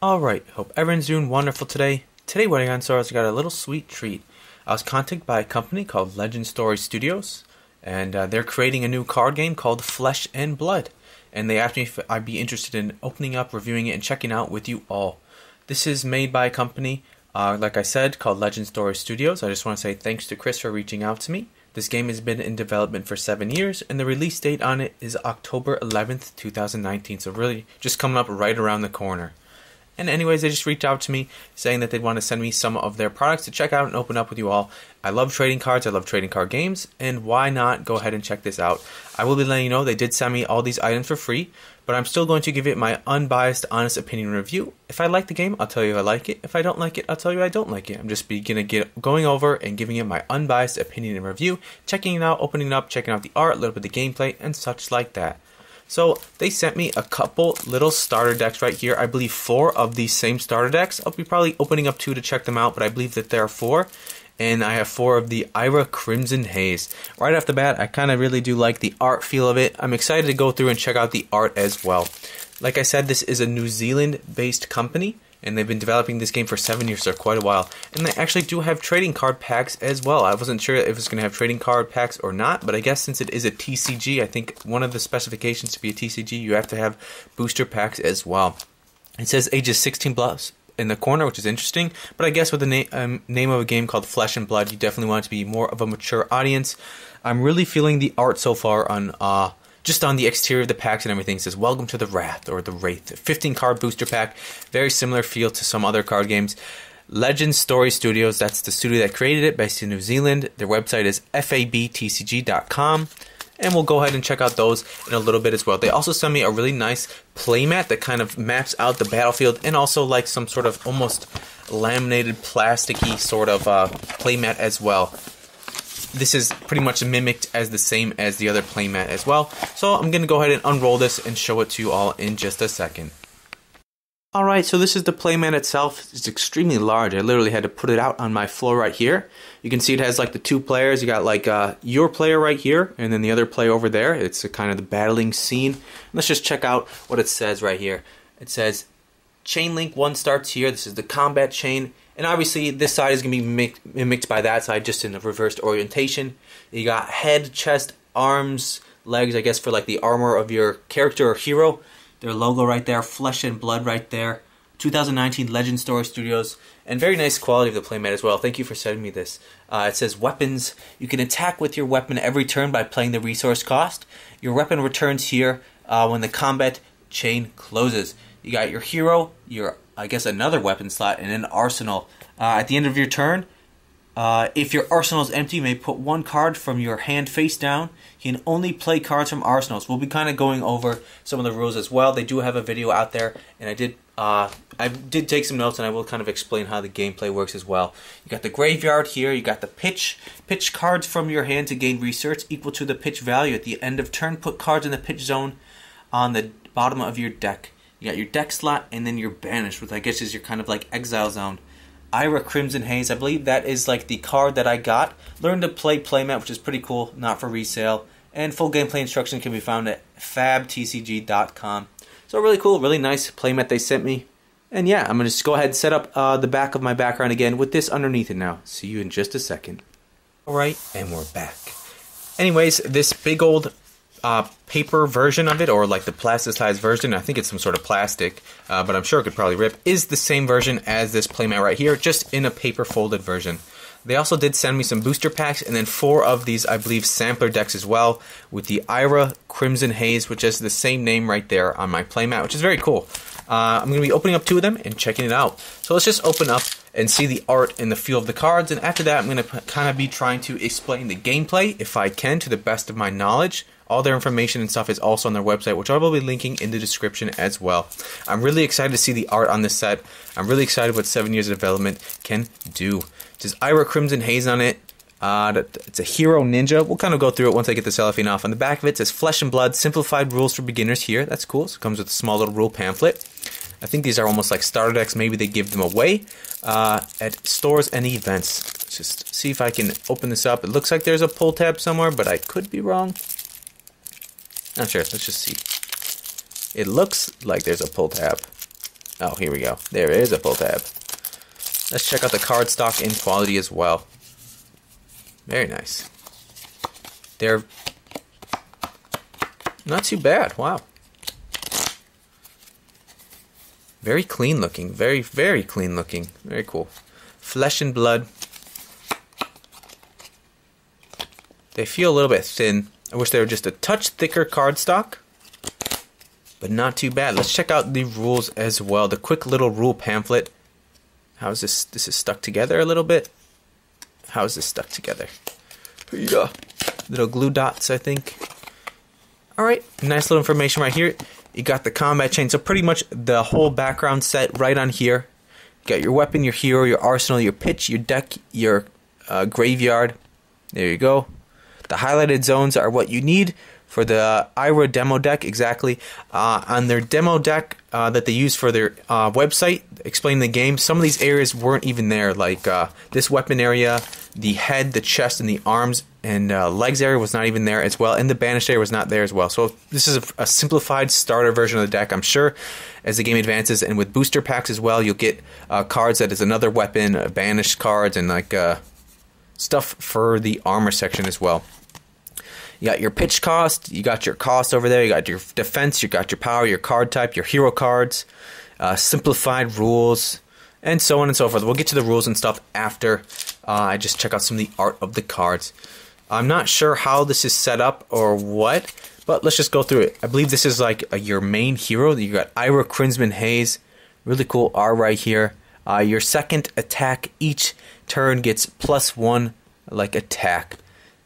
Alright, hope everyone's doing wonderful today. Today what I got in store is I got a little sweet treat. I was contacted by a company called Legend Story Studios, and they're creating a new card game called Flesh and Blood. And they asked me if I'd be interested in opening up, reviewing it, and checking out with you all. This is made by a company, like I said, called Legend Story Studios. I just want to say thanks to Chris for reaching out to me. This game has been in development for 7 years, and the release date on it is October 11th, 2019. So really just coming up right around the corner. And anyways, they just reached out to me saying that they'd want to send me some of their products to check out and open up with you all. I love trading cards, I love trading card games, and why not go ahead and check this out. I will be letting you know they did send me all these items for free, but I'm still going to give it my unbiased, honest opinion review. If I like the game, I'll tell you I like it. If I don't like it, I'll tell you I don't like it. I'm just going over and giving it my unbiased opinion and review, checking it out, opening it up, checking out the art, a little bit of the gameplay, and such like that. So they sent me a couple little starter decks right here. I believe 4 of these same starter decks. I'll be probably opening up 2 to check them out, but I believe that there are 4. And I have 4 of the Ira Crimson Haze. Right off the bat, I kind of really do like the art feel of it. I'm excited to go through and check out the art as well. Like I said, this is a New Zealand-based company, and they've been developing this game for 7 years, so quite a while. And they actually do have trading card packs as well. I wasn't sure if it's going to have trading card packs or not, but I guess since it is a TCG, I think one of the specifications to be a TCG, you have to have booster packs as well. It says ages 16 plus in the corner, which is interesting, but I guess with the name of a game called Flesh and Blood, you definitely want it to be more of a mature audience. I'm really feeling the art so far on just on the exterior of the packs and everything. It says, "Welcome to the Wrath," or the Wraith. 15 card booster pack. Very similar feel to some other card games. Legend Story Studios, that's the studio that created it, based in New Zealand. Their website is fabtcg.com. And we'll go ahead and check out those in a little bit as well. They also sent me a really nice playmat that kind of maps out the battlefield, and also like some sort of almost laminated plasticky sort of playmat as well. This is pretty much mimicked as the same as the other playmat as well. So I'm going to go ahead and unroll this and show it to you all in just a second. Alright, so this is the playmat itself. It's extremely large. I literally had to put it out on my floor right here. You can see it has like the 2 players. You got like your player right here, and then the other player over there. It's a kind of the battling scene. Let's just check out what it says right here. It says, chain link 1 starts here. This is the combat chain. And obviously, this side is going to be mimicked by that side, just in a reversed orientation. You got head, chest, arms, legs, I guess, for like the armor of your character or hero. Their logo right there, Flesh and Blood right there. 2019 Legend Story Studios. And very nice quality of the playmat as well. Thank you for sending me this. It says, weapons. You can attack with your weapon every turn by playing the resource cost. Your weapon returns here when the combat chain closes. You got your hero, your, I guess, another weapon slot, and an arsenal. At the end of your turn, if your arsenal is empty, you may put 1 card from your hand face down. You can only play cards from arsenals. We'll be kind of going over some of the rules as well. They do have a video out there, and I did take some notes, and I will kind of explain how the gameplay works as well. You got the graveyard here. You got the pitch. Pitch cards from your hand to gain research equal to the pitch value. At the end of turn, put cards in the pitch zone on the bottom of your deck. You got your deck slot, and then your banished, which I guess is your kind of like exile zone. Ira Crimson Haze, I believe that is like the card that I got. Learn to play playmat, which is pretty cool, not for resale. And full gameplay instruction can be found at fabtcg.com. So really cool, really nice playmat they sent me. And yeah, I'm going to just go ahead and set up the back of my background again with this underneath it now. See you in just a second. Alright, and we're back. Anyways, this big old paper version of it, or like the plasticized version, I think it's some sort of plastic, but I'm sure it could probably rip, is the same version as this playmat right here, just in a paper folded version. They also did send me some booster packs, and then 4 of these, I believe, sampler decks as well, with the Ira Crimson Haze, which is the same name right there on my playmat, which is very cool. I'm going to be opening up 2 of them and checking it out. So let's just open up and see the art and the feel of the cards, and after that I'm going to kind of be trying to explain the gameplay, if I can, to the best of my knowledge. All their information and stuff is also on their website, which I will be linking in the description as well. I'm really excited to see the art on this set. I'm really excited what 7 years of development can do. It says Ira Crimson Haze on it. It's a hero ninja. We'll kind of go through it once I get the cellophane off. On the back of it says Flesh and Blood, simplified rules for beginners here. That's cool. So it comes with a small little rule pamphlet. I think these are almost like starter decks. Maybe they give them away at stores and events. Let's just see if I can open this up. It looks like there's a pull tab somewhere, but I could be wrong. Not sure. Let's just see. It looks like there's a pull tab. Oh, here we go. There is a pull tab. Let's check out the card stock and quality as well. Very nice. They're not too bad. Wow. Very clean looking. Very, very clean looking. Very cool. Flesh and Blood. They feel a little bit thin. I wish they were just a touch thicker cardstock, but not too bad. Let's check out the rules as well. The quick little rule pamphlet. How is this? This is stuck together a little bit. How is this stuck together? Yeah. Little glue dots, I think. Alright, nice little information right here. You got the combat chain, so pretty much the whole background set right on here. You got your weapon, your hero, your arsenal, your pitch, your deck, your graveyard. There you go. The highlighted zones are what you need for the Ira demo deck, exactly. On their demo deck that they use for their website, explaining the game, some of these areas weren't even there, like this weapon area, the head, the chest, and the arms, and legs area was not even there as well, and the banished area was not there as well. So this is a simplified starter version of the deck. I'm sure as the game advances, and with booster packs as well, you'll get cards that is another weapon, banished cards, and like stuff for the armor section as well. You got your pitch cost, you got your cost over there, you got your defense, you got your power, your card type, your hero cards, simplified rules, and so on and so forth. We'll get to the rules and stuff after I just check out some of the art of the cards. I'm not sure how this is set up or what, but let's just go through it. I believe this is like your main hero. You got Ira Krinsman Hayes, really cool R right here. Your second attack each turn gets +1 like attack.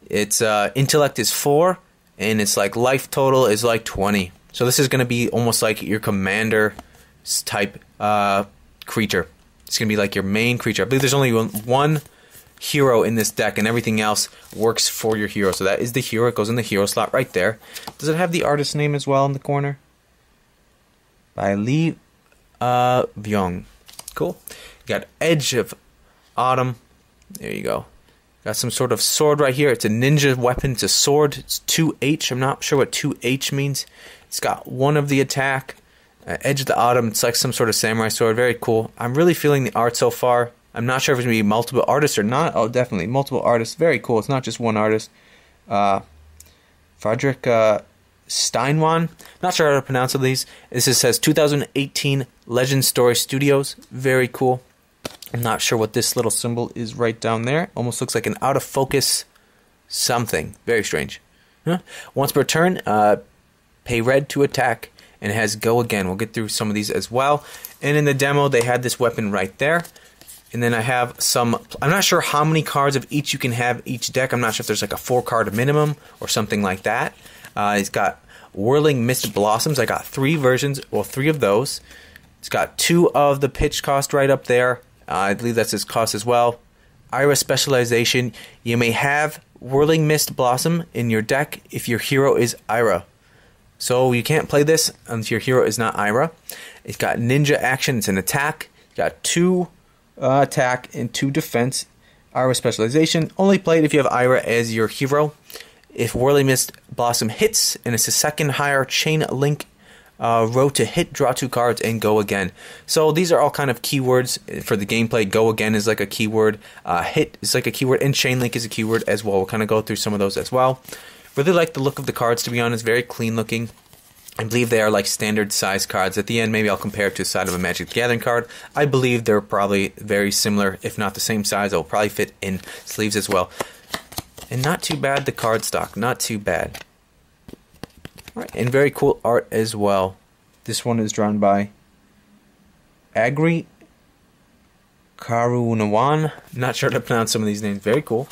Its intellect is 4, and its like life total is like 20. So this is going to be almost like your commander type creature. It's going to be like your main creature. I believe there's only one hero in this deck, and everything else works for your hero. So that is the hero. It goes in the hero slot right there. Does it have the artist name as well in the corner? By Lee Vyong. Cool. You got Edge of Autumn. There you go. Got some sort of sword right here. It's a ninja weapon. It's a sword. It's 2H. I'm not sure what 2H means. It's got 1 of the attack. Edge of the Autumn. It's like some sort of samurai sword. Very cool. I'm really feeling the art so far. I'm not sure if it's going to be multiple artists or not. Oh, definitely. Multiple artists. Very cool. It's not just one artist. Frederick Steinwan. Not sure how to pronounce all these. This says 2018 Legend Story Studios. Very cool. I'm not sure what this little symbol is right down there. Almost looks like an out of focus something. Very strange. Huh? Once per turn, pay red to attack, and it has go again. We'll get through some of these as well. And in the demo, they had this weapon right there. And then I have some, I'm not sure how many cards of each you can have each deck. I'm not sure if there's like a 4-card minimum or something like that. It's got Whirling Mist Blossoms. I got 3 versions, well, 3 of those. It's got 2 of the pitch cost right up there. I believe that's his cost as well. Ira Specialization. You may have Whirling Mist Blossom in your deck if your hero is Ira. So you can't play this if your hero is not Ira. It's got Ninja Action. It's an attack. It's got 2 attack and 2 defense. Ira Specialization. Only played if you have Ira as your hero. If Whirling Mist Blossom hits and it's a second higher chain link row to hit, draw 2 cards, and go again. So these are all kind of keywords for the gameplay. Go again is like a keyword. Hit is like a keyword, and chain link is a keyword as well. We'll kind of go through some of those as well. Really like the look of the cards, to be honest. Very clean looking. I believe they are like standard size cards. At the end, maybe I'll compare it to the side of a Magic the Gathering card. I believe they're probably very similar, if not the same size. They'll probably fit in sleeves as well. And not too bad, the card stock. Not too bad. Right, and very cool art as well. This one is drawn by Agri Karunawan. Not sure how to pronounce some of these names. Very cool.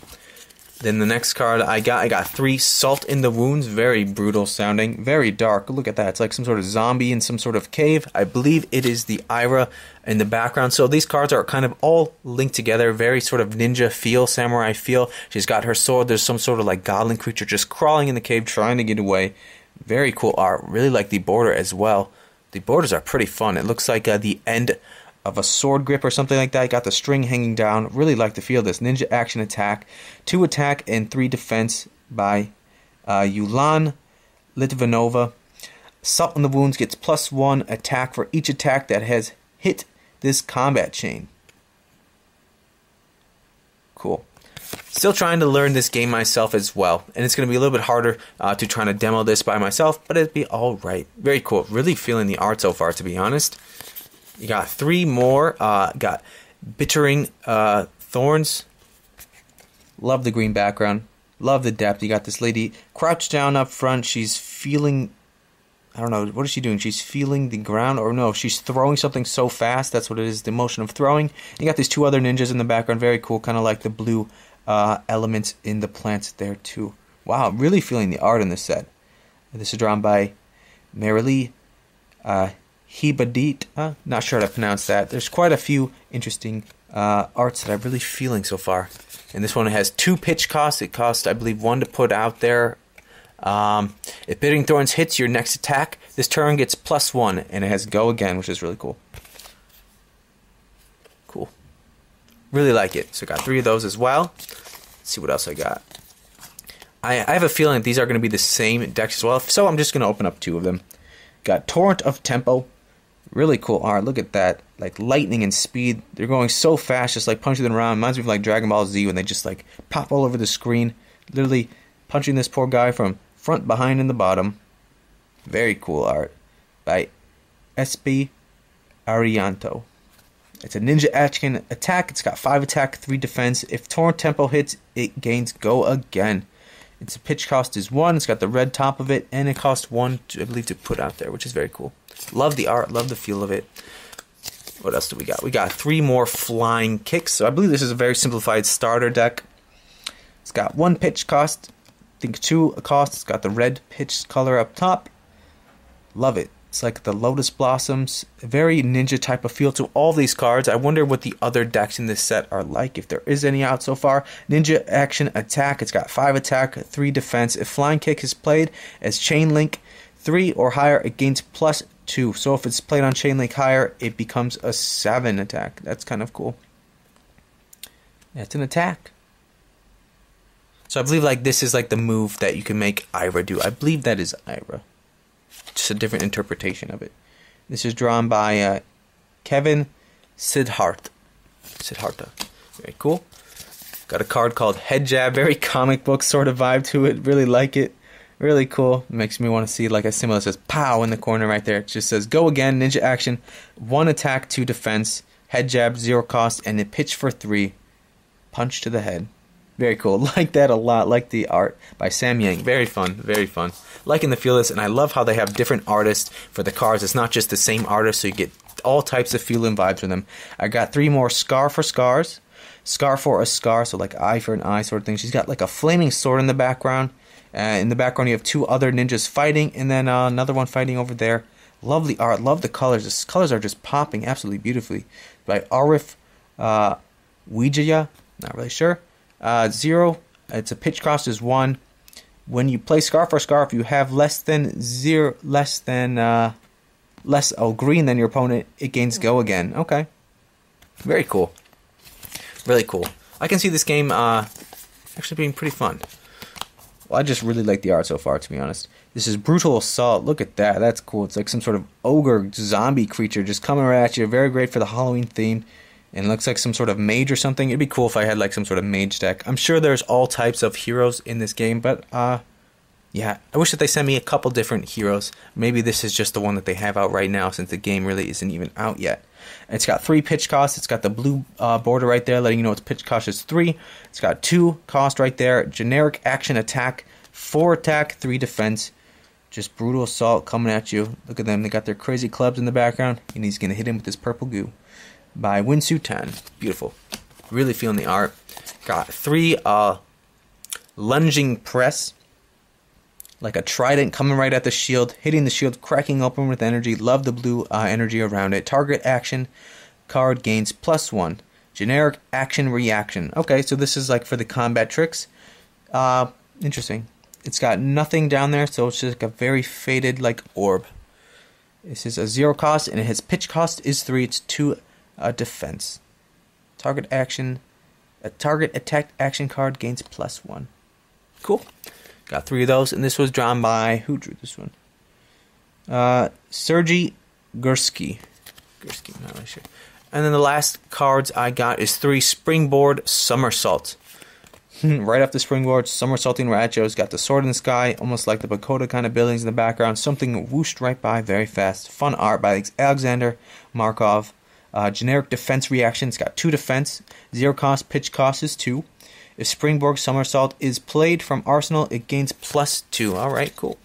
Then the next card I got 3 Salt in the Wounds. Very brutal sounding. Very dark. Look at that. It's like some sort of zombie in some sort of cave. I believe it is the Ira in the background. So these cards are kind of all linked together. Very sort of ninja feel, samurai feel. She's got her sword. There's some sort of like goblin creature just crawling in the cave trying to get away. Very cool art. Really like the border as well. The borders are pretty fun. It looks like the end of a sword grip or something like that. Got the string hanging down. Really like the feel of this. Ninja Action Attack. 2 attack and 3 defense by Yulan Litvinova. Salt in the Wounds gets +1 attack for each attack that has hit this combat chain. Cool. Still trying to learn this game myself as well, and it's going to be a little bit harder to try to demo this by myself, but it'd be alright. Very cool. Really feeling the art so far, to be honest. You got 3 more. Got Bittering Thorns. Love the green background. Love the depth. You got this lady crouched down up front. She's feeling... I don't know, what is she doing? She's feeling the ground, or no, she's throwing something so fast. That's what it is, the motion of throwing. You got these 2 other ninjas in the background. Very cool, kind of like the blue elements in the plants there too. Wow, really feeling the art in this set. This is drawn by Marilee Hibadit. Not sure how to pronounce that. There's quite a few interesting arts that I'm really feeling so far. And this one has 2 pitch costs. It costs, I believe, 1 to put out there. If Bittering Thorns hits your next attack, this turn gets +1, and it has Go Again, which is really cool. Cool. Really like it. So I got 3 of those as well. Let's see what else I got. I have a feeling these are going to be the same decks as well, so I'm just going to open up 2 of them. Got Torrent of Tempo. Really cool art. Look at that. Like lightning and speed. They're going so fast, just like punching them around. Reminds me of like Dragon Ball Z when they just like pop all over the screen. Literally punching this poor guy from front, behind, and the bottom. Very cool art by SB Arianto. It's a ninja action attack. It's got 5 attack, 3 defense. If Torrent Tempo hits, it gains Go Again. Its pitch cost is 1. It's got the red top of it, and it costs 1, I believe, to put out there, which is very cool. Love the art, love the feel of it. What else do we got? We got 3 more flying kicks. So I believe this is a very simplified starter deck. It's got 1 pitch cost, I think 2 cost. It's got the red pitch color up top. Love it. It's like the Lotus Blossoms. Very ninja type of feel to all these cards. I wonder what the other decks in this set are like, if there is any out so far. Ninja action attack. It's got 5 attack, 3 defense. If flying kick is played as chain link 3 or higher, it gains +2. So if it's played on chain link higher, it becomes a 7 attack. That's kind of cool. That's an attack. So I believe like this is like the move that you can make Ira do. I believe that is Ira. Just a different interpretation of it. This is drawn by Kevin Siddhartha. Very cool. Got a card called Head Jab. Very comic book sort of vibe to it. Really like it. Really cool. Makes me want to see like a symbol that says POW in the corner right there. It just says Go Again, ninja action, 1 attack, 2 defense, head jab, 0 cost, and a pitch for 3. Punch to the head. Very cool. Like that a lot. Like the art by Sam Yang. Very fun. Very fun. Liking the feel of this, and I love how they have different artists for the cards. It's not just the same artist, so you get all types of feel and vibes from them. I got 3 more Scar for Scars. Scar for a Scar, so like eye for an eye sort of thing. She's got like a flaming sword in the background. In the background you have 2 other ninjas fighting, and then another one fighting over there. Love the art. Love the colors. The colors are just popping absolutely beautifully. By Arif Wijaya. Not really sure. 0. It's a pitch cost is 1. When you play Scar for Scarf, you have less green than your opponent. It gains Go Again. Okay, very cool. Really cool. I can see this game actually being pretty fun. Well, I just really like the art so far, to be honest. This is Brutal Assault. Look at that. That's cool. It's like some sort of ogre zombie creature just coming right at you. Very great for the Halloween theme. And it looks like some sort of mage or something. It'd be cool if I had like some sort of mage deck. I'm sure there's all types of heroes in this game, but yeah, I wish that they sent me a couple different heroes. Maybe this is just the one that they have out right now, since the game really isn't even out yet. And it's got 3 pitch costs. It's got the blue border right there, letting you know its pitch cost is 3. It's got 2 cost right there. Generic action attack, 4 attack, 3 defense. Just Brutal Assault coming at you. Look at them. They got their crazy clubs in the background, and he's gonna hit him with this purple goo. By Winsu Tan. Beautiful. Really feeling the art. Got 3 lunging press. Like a trident coming right at the shield. Hitting the shield, cracking open with energy. Love the blue energy around it. Target action card gains +1. Generic action reaction. Okay, so this is like for the combat tricks. Interesting. It's got nothing down there, so it's just like a very faded like orb. This is a 0 cost, and its pitch cost is 3. It's 2 defense. Target action. A target attack action card gains +1. Cool. Got 3 of those, and this was drawn by, who drew this one? Sergey Gursky. Not really sure. And then the last cards I got is 3 Springboard Somersault. Right off the springboard, somersaulting right at you. It's got the sword in the sky, almost like the pagoda kind of buildings in the background. Something whooshed right by very fast. Fun art by Alexander Markov. Generic defense reaction. It's got 2 defense. 0 cost. Pitch cost is 2. If Springboard Somersault is played from Arsenal, it gains +2. Alright, cool.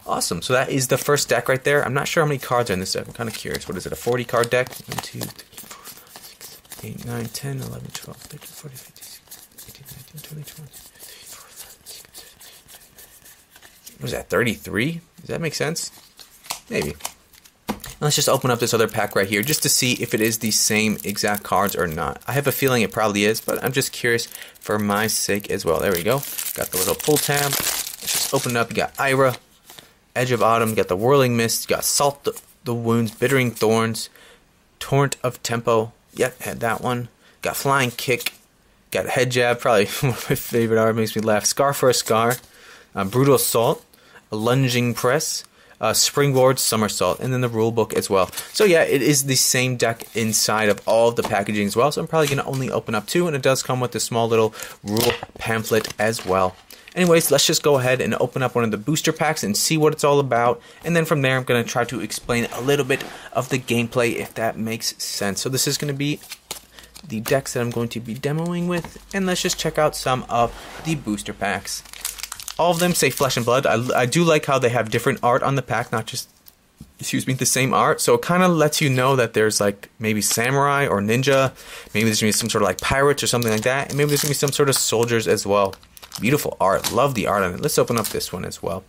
Awesome. So that is the first deck right there. I'm not sure how many cards are in this deck. I'm kind of curious. What is it? A 40 card deck? 1, 2, 3, 4, 5, 6, 8, 9, 10, 11, 12, 13, 14, 15, 16, 18, 19, 20, 21, 22, 24, 25, 26. What is that? 33? Does that make sense? Maybe. Let's just open up this other pack right here just to see if it is the same exact cards or not. I have a feeling it probably is, but I'm just curious for my sake as well. There we go. Got the little pull tab. Let's just open it up. You got Ira, Edge of Autumn, you got the Whirling Mist, you got Salt the Wounds, Bittering Thorns, Torrent of Tempo. Yep, had that one. Got Flying Kick, got Head Jab, probably one of my favorite art, makes me laugh. Scar for a Scar, Brutal Assault, a Lunging Press, Springboard Somersault, and then the rule book as well. So yeah, it is the same deck inside of all of the packaging as well, so I'm probably going to only open up 2, and it does come with a small little rule pamphlet as well. Anyways, let's just go ahead and open up one of the booster packs and see what it's all about, and then from there I'm going to try to explain a little bit of the gameplay if that makes sense. So this is going to be the decks that I'm going to be demoing with, and let's just check out some of the booster packs. All of them say Flesh and Blood. I do like how they have different art on the pack, not just, the same art. So it kind of lets you know that there's like maybe samurai or ninja. Maybe there's going to be some sort of like pirates or something like that. And maybe there's going to be some sort of soldiers as well. Beautiful art. Love the art on it. Let's open up this one as well.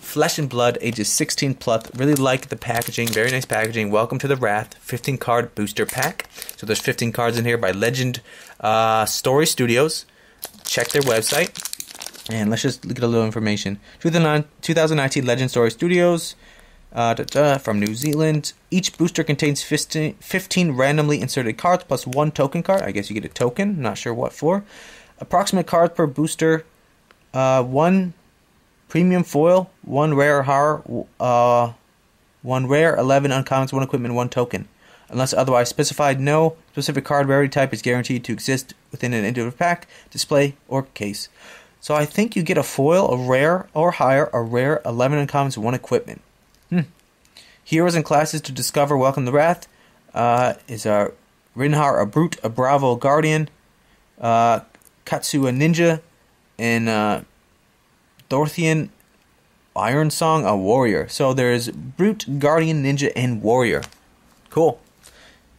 Flesh and Blood, ages 16 plus. Really like the packaging. Very nice packaging. Welcome to the Wrath. 15 card booster pack. So there's 15 cards in here by Legend Story Studios. Check their website. And let's just look at a little information. 2019 Legend Story Studios from New Zealand. Each booster contains 15 randomly inserted cards plus 1 token card. I guess you get a token. Not sure what for. Approximate cards per booster. 1 premium foil, 1 rare horror, 1 rare, 11 uncommons, 1 equipment, 1 token. Unless otherwise specified, no specific card rarity type is guaranteed to exist within an individual pack, display, or case. So I think you get a foil, a rare, or higher, a rare, 11 uncommons, 1 equipment. Heroes and classes to discover. Welcome to Wrath. Is a Rinhar, a Brute, a Bravo, Guardian, Katsu, a Ninja, and Dorthian, Iron Song, a Warrior. So there's Brute, Guardian, Ninja, and Warrior. Cool.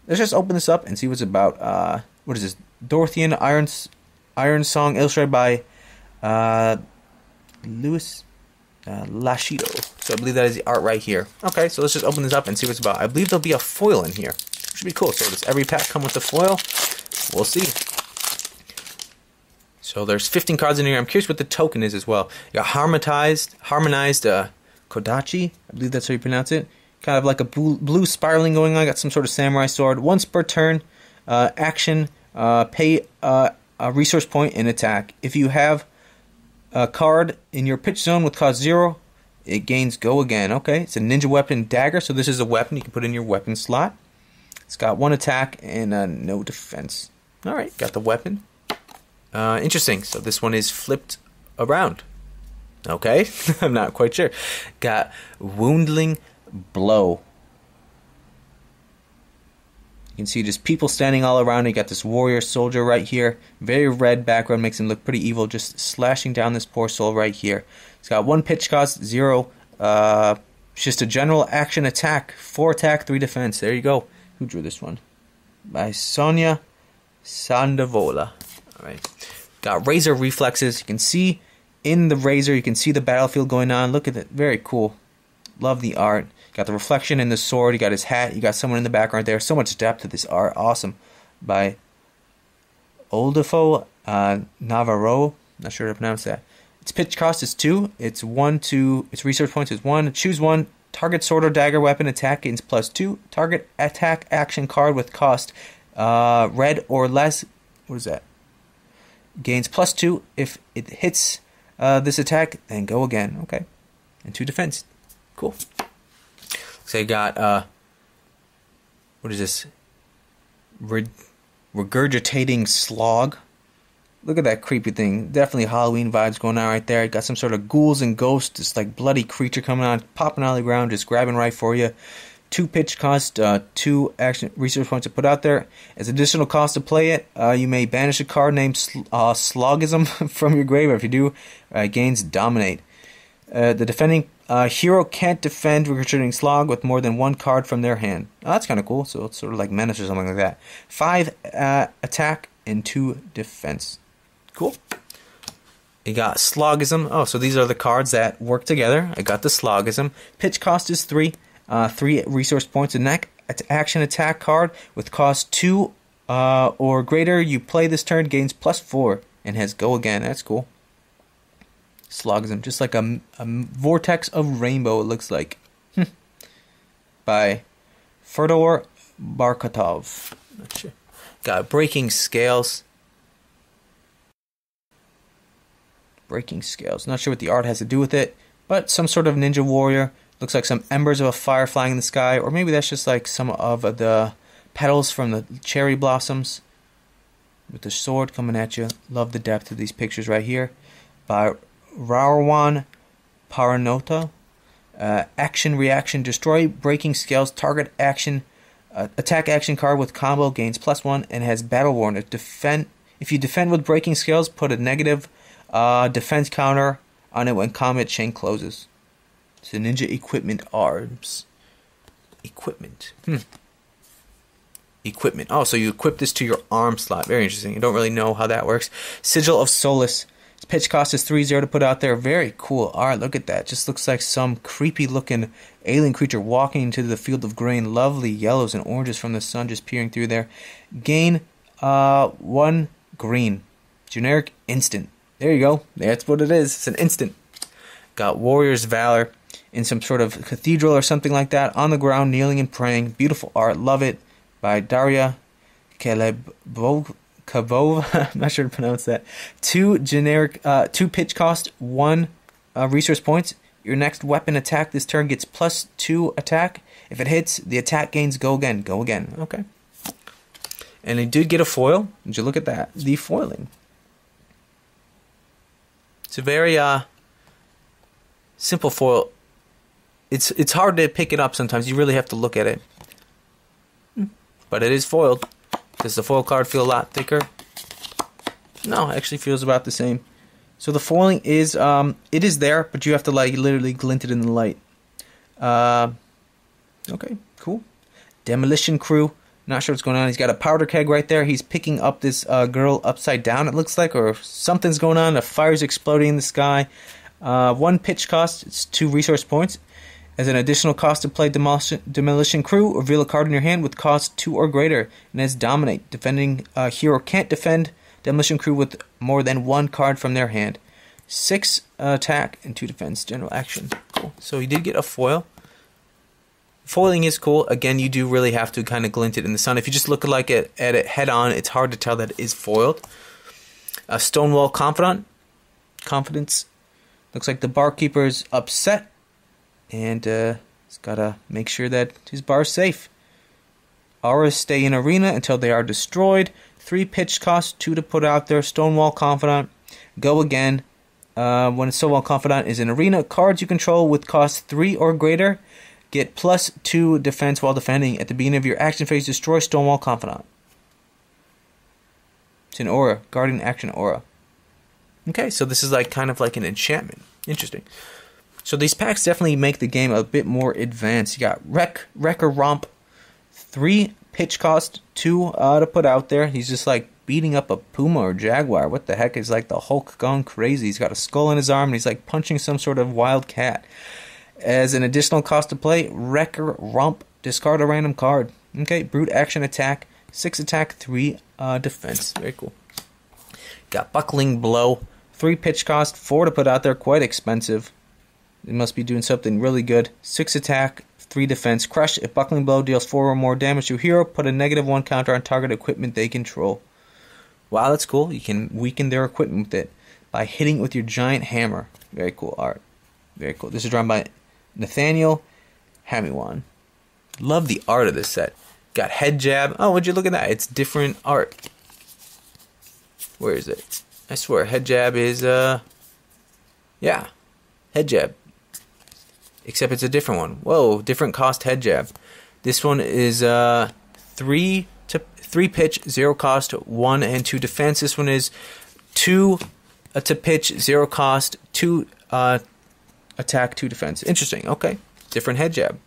Let's just open this up and see what's about. What is this? Dorthian, Iron Song, illustrated by Louis Lascito. So I believe that is the art right here. Okay, so let's just open this up and see what it's about. I believe there'll be a foil in here. Should be cool. So does every pack come with a foil? We'll see. So there's 15 cards in here. I'm curious what the token is as well. You got harmonized Kodachi. I believe that's how you pronounce it. Kind of like a blue spiraling going on. Got some sort of samurai sword. Once per turn, action, pay a resource point and attack. If you have a card in your pitch zone with cost 0, it gains go again. Okay, it's a ninja weapon dagger. So this is a weapon you can put in your weapon slot. It's got 1 attack and no defense. All right, got the weapon. Interesting. So this one is flipped around. Okay, I'm not quite sure. Got Woundling Blow. You can see just people standing all around. You got this warrior soldier right here. Very red background makes him look pretty evil. Just slashing down this poor soul right here. It's got 1 pitch cost, 0. It's just a general action attack. 4 attack, 3 defense. There you go. Who drew this one? By Sonia Sandavola. Alright. Got razor reflexes. You can see in the razor, you can see the battlefield going on. Look at it. Very cool. Love the art. Got the reflection in the sword. You got his hat. You got someone in the background there. So much depth to this art. Awesome. By Oldefo Navarro. Not sure how to pronounce that. Its pitch cost is 2. Its research points is 1. Choose 1. Target sword or dagger weapon attack gains +2. Target attack action card with cost red or less. What is that? Gains +2. If it hits this attack, then go again. Okay. And 2 defense. Cool. So you got What is this? Regurgitating slog. Look at that creepy thing. Definitely Halloween vibes going on right there. Got some sort of ghouls and ghosts. This like bloody creature coming on, popping out of the ground, just grabbing right for you. 2 pitch cost, 2 action resource points to put out there. As additional cost to play it, you may banish a card named Slogism from your grave. If you do, gains Dominate. The defending hero can't defend Regurgitating Slog with more than 1 card from their hand. Oh, that's kind of cool. So it's sort of like Menace or something like that. 5 attack and 2 defense. Cool. You got Slogism. Oh, so these are the cards that work together. I got the Slogism. Pitch cost is 3. 3 resource points. A action attack card with cost 2 or greater. You play this turn, gains +4 and has Go Again. That's cool. Slogism, just like a vortex of rainbow. It looks like. By Fedor Barkatov. Not sure. Got Breaking Scales. Breaking Scales. Not sure what the art has to do with it, but some sort of ninja warrior. Looks like some embers of a fire flying in the sky, or maybe that's just like some of the petals from the cherry blossoms. With the sword coming at you. Love the depth of these pictures right here. By Rawan Paranota. Action, reaction, destroy Breaking Scales, target action, attack action card with combo, gains +1 and has Battle Worn. If you defend with Breaking Scales, put a negative defense counter on it when combat chain closes. It's a ninja equipment arms. Equipment. Equipment. Oh, so you equip this to your arm slot. Very interesting. You don't really know how that works. Sigil of Solace. Its pitch cost is 3-0 to put out there. Very cool art. Look at that. Just looks like some creepy looking alien creature walking into the field of grain. Lovely yellows and oranges from the sun just peering through there. Gain 1 green. Generic instant. There you go. That's what it is. It's an instant. Got Warrior's Valor in some sort of cathedral or something like that. On the ground, kneeling and praying. Beautiful art. Love it. By Daria Kalebova. I'm not sure to pronounce that. 2 pitch cost, 1 resource points. Your next weapon attack this turn gets +2 attack. If it hits, the attack gains Go Again. Go Again. Okay. And it did get a foil. Did you look at that? The foiling. It's a very simple foil. It's hard to pick it up sometimes. You really have to look at it. But it is foiled. Does the foil card feel a lot thicker? No, it actually feels about the same. So the foiling is it is there, but you have to like literally glint it in the light. Okay, cool. Demolition Crew. Not sure what's going on. He's got a powder keg right there. He's picking up this girl upside down, it looks like, or something's going on. A fire's exploding in the sky. 1 pitch cost. It's 2 resource points. As an additional cost to play Demolition Crew, reveal a card in your hand with cost 2 or greater, and it's Dominate. Defending hero can't defend Demolition Crew with more than 1 card from their hand. 6 attack and 2 defense. General action. Cool. So he did get a foil. Foiling is cool. Again, you do really have to kind of glint it in the sun. If you just look at it head on, it's hard to tell that it is foiled. Stonewall Confidence. Looks like the barkeeper is upset. And he's got to make sure that his bar is safe. Auras stay in arena until they are destroyed. 3 pitch cost, 2 to put out there. Stonewall Confidant. Go Again. When Stonewall Confidant is in arena, cards you control with cost 3 or greater get +2 defense while defending. At the beginning of your action phase, destroy Stonewall Confidant. It's an aura. Guardian action aura. Okay, so this is like kind of like an enchantment. Interesting. So these packs definitely make the game a bit more advanced. You got Wrecker Romp, 3 pitch cost, 2 to put out there. He's just like beating up a puma or jaguar. What the heck is like the Hulk gone crazy? He's got a skull in his arm and he's like punching some sort of wild cat. As an additional cost to play, Wrecker Romp, discard a random card. Okay, brute action attack, 6 attack, 3 defense. Very cool. Got Buckling Blow, 3 pitch cost, 4 to put out there. Quite expensive. It must be doing something really good. 6 attack, 3 defense. Crush. If Buckling Blow deals 4 or more damage to a hero, put a -1 counter on target equipment they control. Wow, that's cool. You can weaken their equipment with it by hitting with your giant hammer. Very cool art. Very cool. This is drawn by Nathaniel Hamiwan. Love the art of this set. Got head jab. Oh, would you look at that? It's different art. Where is it? I swear, head jab is, yeah, head jab. Except it's a different one. Whoa, different cost head jab. This one is, 3 pitch, 0 cost, 1 and 2 defense. This one is 2 to pitch, 0 cost, 2 attack, 2 defense. Interesting. Okay, different head jab.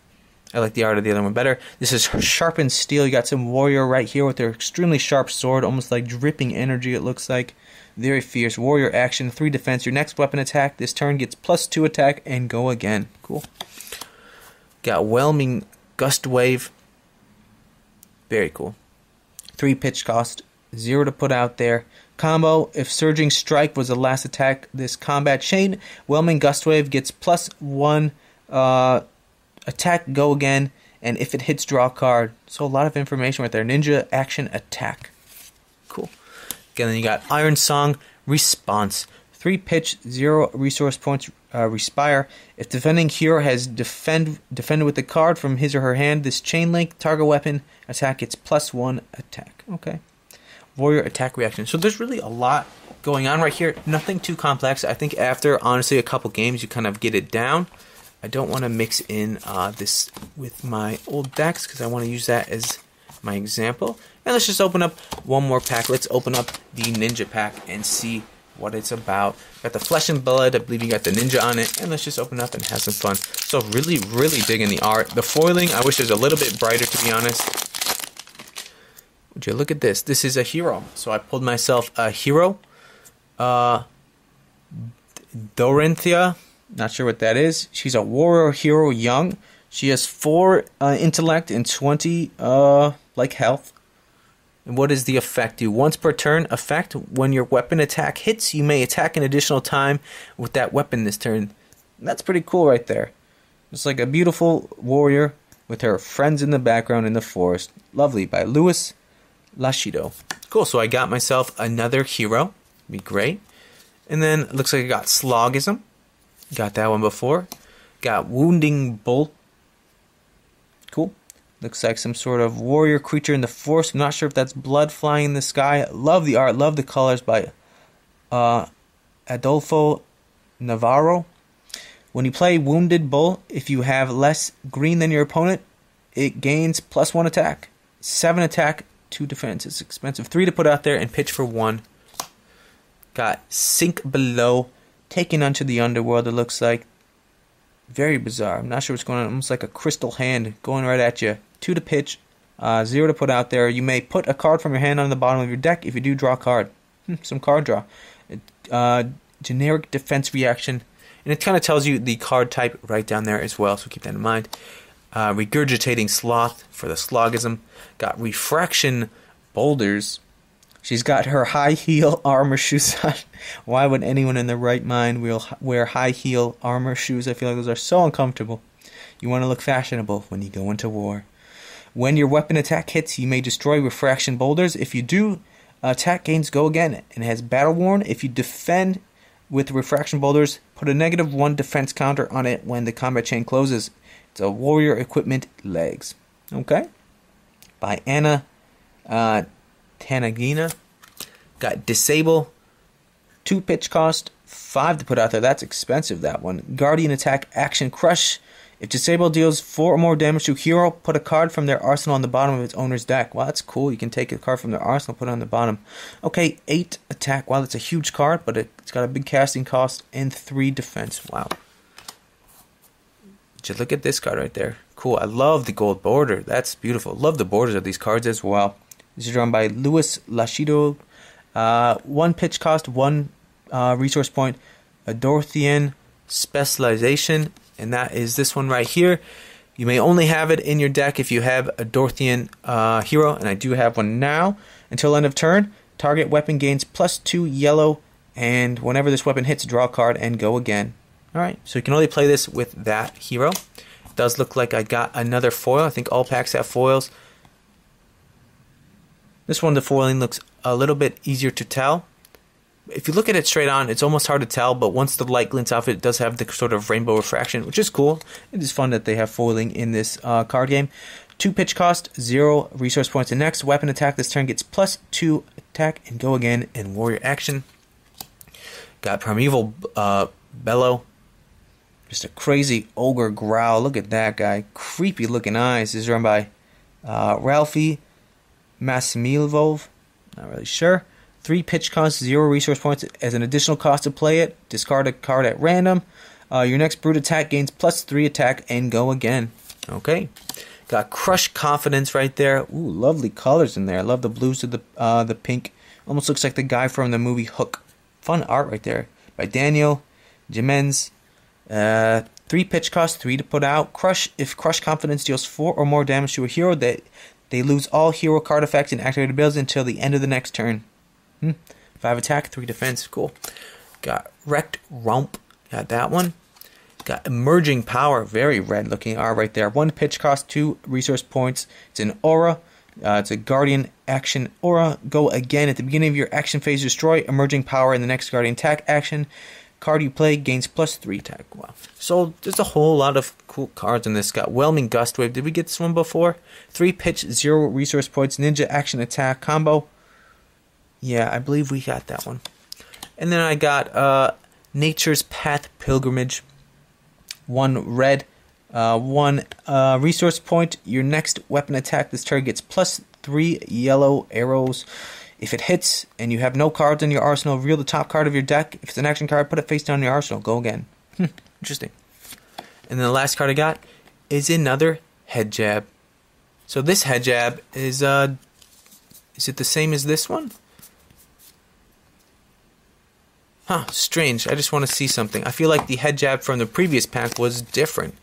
I like the art of the other one better. This is sharpened steel. You got some warrior right here with their extremely sharp sword, almost like dripping energy. It looks like very fierce warrior action. 3 defense. Your next weapon attack this turn gets +2 attack and go again. Cool. Got whelming gust wave. Very cool. 3 pitch cost, 0 to put out there. Combo, if Surging Strike was the last attack this combat chain, Whelming Gust Wave gets +1 attack, go again, and if it hits, draw a card. So a lot of information right there. Ninja action attack. Cool. Again, then you got Iron Song Response. 3 pitch, 0 resource points, respire. If defending hero has defended with the card from his or her hand, this chain link target weapon attack gets +1 attack. Okay. Warrior attack reaction. So there's really a lot going on right here. Nothing too complex. I think after, honestly, a couple games, you kind of get it down. I don't want to mix in this with my old decks because I want to use that as my example. And let's just open up one more pack. Let's open up the Ninja pack and see what it's about. Got the Flesh and Blood. I believe you got the Ninja on it. And let's just open up and have some fun. So really, really digging the art. The foiling, I wish it was a little bit brighter, to be honest. Would you look at this? This is a hero. So I pulled myself a hero. Dorinthia. Not sure what that is. She's a warrior hero young. She has 4 intellect and 20 like health. And what does the effect do? Once per turn effect, when your weapon attack hits, you may attack an additional time with that weapon this turn. That's pretty cool right there. It's like a beautiful warrior with her friends in the background in the forest. Lovely, by Louis Lashido. Cool, so I got myself another hero. Be great. And then it looks like I got Slogism. Got that one before. Got Wounding Bolt. Cool. Looks like some sort of warrior creature in the forest. I'm not sure if that's blood flying in the sky. Love the art. Love the colors by Adolfo Navarro. When you play Wounded Bull, if you have less green than your opponent, it gains +1 attack. 7 attack, 2 defense. It's expensive. 3 to put out there and pitch for 1. Got Sink Below. Taken onto the underworld, it looks like. Very bizarre. I'm not sure what's going on. Almost like a crystal hand going right at you. 2 to pitch, 0 to put out there. You may put a card from your hand on the bottom of your deck. If you do, draw a card. Some card draw. Generic defense reaction. And it kind of tells you the card type right down there as well, so keep that in mind. Regurgitating Sloth for the Slogism. Got Refraction Boulders. She's got her high heel armor shoes on. Why would anyone in their right mind wear high heel armor shoes? I feel like those are so uncomfortable. You want to look fashionable when you go into war. When your weapon attack hits, you may destroy refraction boulders. If you do, attack gains go again and has battle worn. If you defend with refraction boulders, put a -1 defense counter on it when the combat chain closes. It's a warrior equipment legs. Okay? By Anna Tanagina. Got Disable. 2 pitch cost. 5 to put out there. That's expensive, that one. Guardian attack action crush. If Disable deals 4 or more damage to hero, put a card from their arsenal on the bottom of its owner's deck. Wow, that's cool. You can take a card from their arsenal, put it on the bottom. Okay, 8 attack. Wow, that's a huge card, but it's got a big casting cost and 3 defense. Wow. Just look at this card right there. Cool. I love the gold border. That's beautiful. Love the borders of these cards as well. This is drawn by Louis Lashido. 1 pitch cost, 1 resource point. A Dorothian specialization. And that is this one right here. You may only have it in your deck if you have a Dorothian hero. And I do have one now. Until end of turn, target weapon gains +2 yellow. And whenever this weapon hits, draw a card and go again. Alright, so you can only play this with that hero. It does look like I got another foil. I think all packs have foils. This one, the foiling looks a little bit easier to tell. If you look at it straight on, it's almost hard to tell, but once the light glints off it, it does have the sort of rainbow refraction, which is cool. It is fun that they have foiling in this card game. 2 pitch cost, 0 resource points. The next weapon attack this turn gets +2 attack and go again in warrior action. Got Primeval Bellow. Just a crazy ogre growl. Look at that guy. Creepy looking eyes. This is run by Ralphie Massimilvov. Not really sure. 3 pitch cost, 0 resource points. As an additional cost to play it, discard a card at random. Your next brute attack gains +3 attack and go again. Okay. Got Crush Confidence right there. Ooh, lovely colors in there. I love the blues to the pink. Almost looks like the guy from the movie Hook. Fun art right there. By Daniel Jimenez. 3 pitch cost, 3 to put out. Crush. If Crush Confidence deals 4 or more damage to a hero, they lose all hero card effects and activated abilities until the end of the next turn. 5 attack, 3 defense. Cool. Got Wrecked Rump. Got that one. Got Emerging Power. Very red looking art right there. 1 pitch cost, 2 resource points. It's an aura. It's a Guardian action aura. Go again at the beginning of your action phase. Destroy Emerging Power in the next Guardian attack action. Card you play gains +3 attack. Wow. So there's a whole lot of cool cards in this. Got Whelming Gust Wave. Did we get this one before? 3 pitch, 0 resource points. Ninja action attack combo. Yeah, I believe we got that one. And then I got Nature's Path Pilgrimage. 1 red, 1 resource point. Your next weapon attack this turn gets +3 yellow arrows. If it hits and you have no cards in your arsenal, reveal the top card of your deck. If it's an action card, put it face down in your arsenal. Go again. Interesting. And then the last card I got is another Head Jab. So this Head Jab is it the same as this one? Huh, strange. I just want to see something. I feel like the Head Jab from the previous pack was different.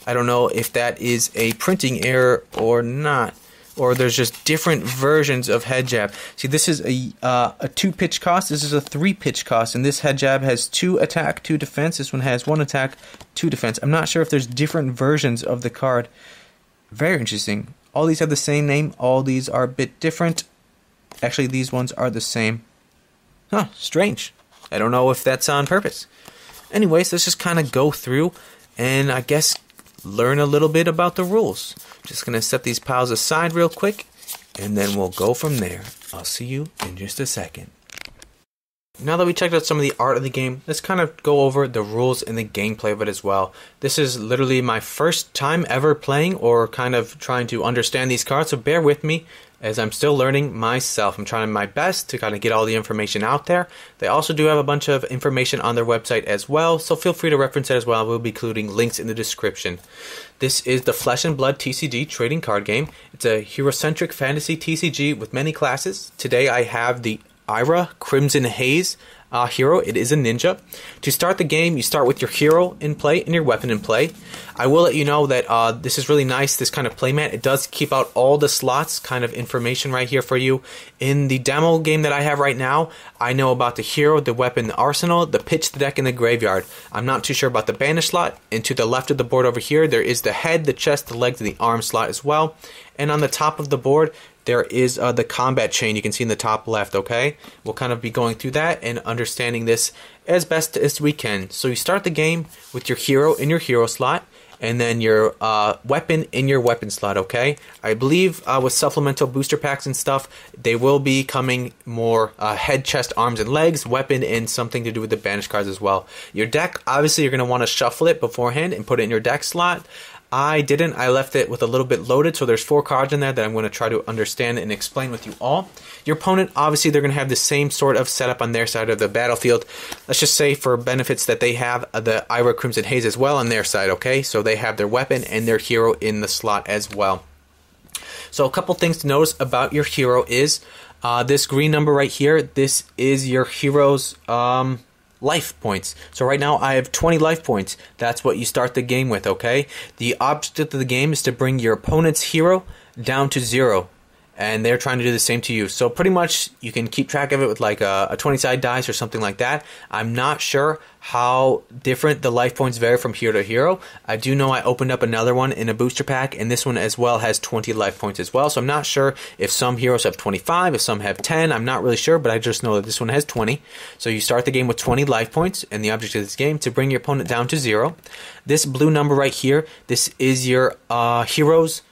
I don't know if that is a printing error or not. Or there's just different versions of Head Jab. See, this is a 2 pitch cost. This is a 3 pitch cost. And this Head Jab has 2 attack, 2 defense. This one has 1 attack, 2 defense. I'm not sure if there's different versions of the card. Very interesting. All these have the same name. All these are a bit different. Actually, these ones are the same. Huh, strange. I don't know if that's on purpose. Anyways, let's just kind of go through and I guess learn a little bit about the rules. Just going to set these piles aside real quick and then we'll go from there. I'll see you in just a second. Now that we checked out some of the art of the game, let's kind of go over the rules and the gameplay of it as well. This is literally my first time ever playing or kind of trying to understand these cards, so bear with me as I'm still learning myself. I'm trying my best to kind of get all the information out there. They also do have a bunch of information on their website as well, so feel free to reference it as well. We'll be including links in the description. This is the Flesh and Blood TCG trading card game. It's a hero-centric fantasy TCG with many classes. Today I have the Ira Crimson Haze hero. It is a ninja. To start the game, you start with your hero in play and your weapon in play. I will let you know that this is really nice, this kind of playmat. It does keep out all the slots, kind of information right here for you. In the demo game that I have right now, I know about the hero, the weapon, the arsenal, the pitch, the deck, and the graveyard. I'm not too sure about the banish slot. And to the left of the board over here, there is the head, the chest, the legs, and the arm slot as well. And on the top of the board, there is the combat chain you can see in the top left, okay? We'll kind of be going through that and understanding this as best as we can. So you start the game with your hero in your hero slot, and then your weapon in your weapon slot, okay? I believe with supplemental booster packs and stuff, they will be coming more head, chest, arms, and legs, weapon, and something to do with the banish cards as well. Your deck, obviously you're going to want to shuffle it beforehand and put it in your deck slot. I didn't. I left it with a little bit loaded, so there's 4 cards in there that I'm going to try to understand and explain with you all. Your opponent, obviously, they're going to have the same sort of setup on their side of the battlefield. Let's just say for benefits that they have the Ira Crimson Haze as well on their side, okay? So they have their weapon and their hero in the slot as well. So a couple things to notice about your hero is this green number right here. This is your hero's life points. So right now I have 20 life points. That's what you start the game with, okay? The objective of the game is to bring your opponent's hero down to 0. And they're trying to do the same to you. So pretty much you can keep track of it with like a 20-side dice or something like that. I'm not sure how different the life points vary from hero to hero. I do know I opened up another one in a booster pack, and this one as well has 20 life points as well. So I'm not sure if some heroes have 25, if some have 10. I'm not really sure, but I just know that this one has 20. So you start the game with 20 life points, and the object of this game to bring your opponent down to 0. This blue number right here, this is your hero's